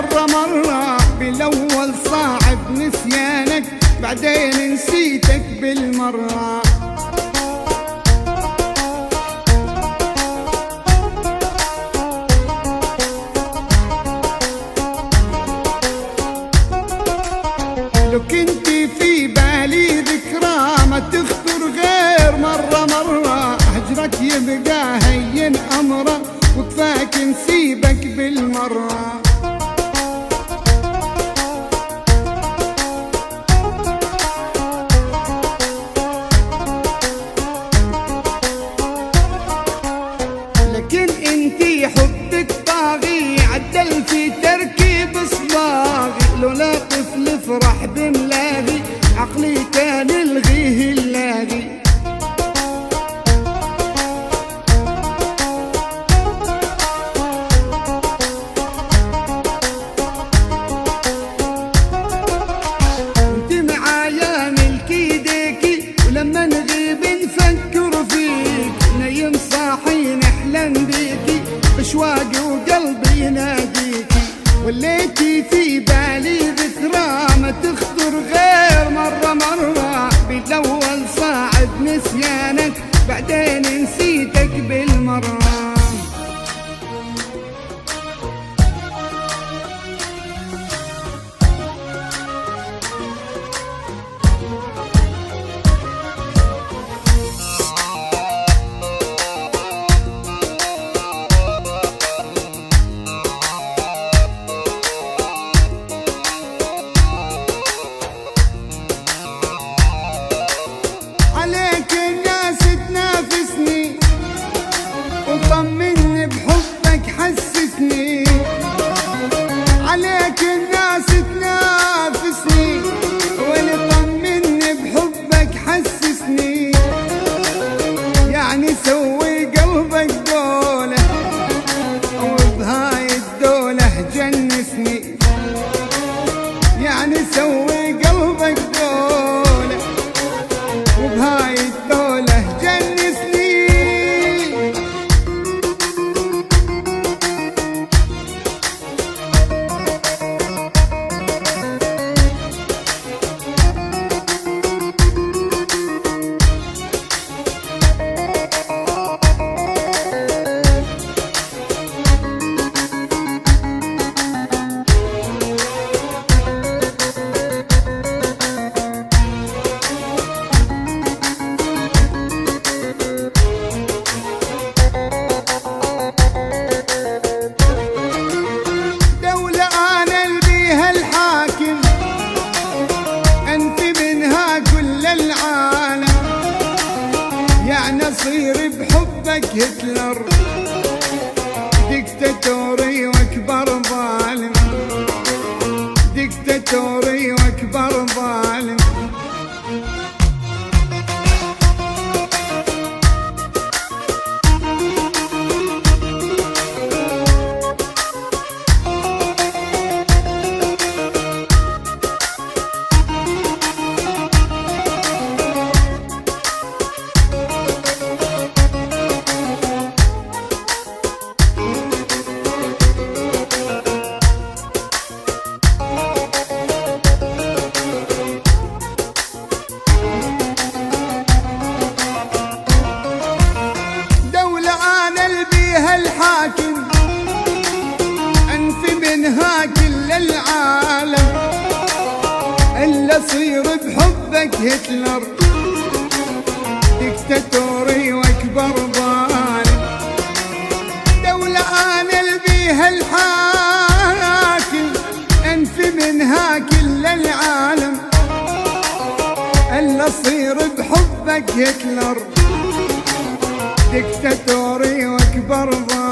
مرة بالأول صعب نسيانك، بعدين نسيتك بالمرة. لو كنت في بالي ذكرى ما تخطر غير مرة هجرك يبقى هين أمره، وكفاك نسيبك بالمرة. لكن انتي حبك طاغي عدل في تركيب صباغي، لولا طفل فرح بملاغي عقلي كان الغيه اللاغي. انت معايا ملكي ديكي، ولما نغيب نفكر فيك، نايم صاحي نحلم بيكي، بشواقي وقلبي يناديكي. وليتي في بالي ذكرى ما تخطر غير مرة بالأول صعب نسيانك، بعدين نسيتك بالمرة. عليك الناس تنافسني، وطمني بحبك حسسني. عليك الناس تنافسني، وطمني بحبك حسسني. يعني سوي قلبك دولة، وبهاي الدولة جنسني. يعني سوي قلبك دولة، وبهاي الدولة جنسني. يعني اصير بحبك هتلر، ديكتاتوري واكبر ظالم، ديكتاتوري واكبر ظالم. الحاكم انفي منها كل العالم، الا صير بحبك هتلر، ديكتاتوري واكبر ظالم. دولة انا البيها الحاكم انفي منها كل العالم، الا صير بحبك هتلر، ديكتاتوري واكبر ظالم.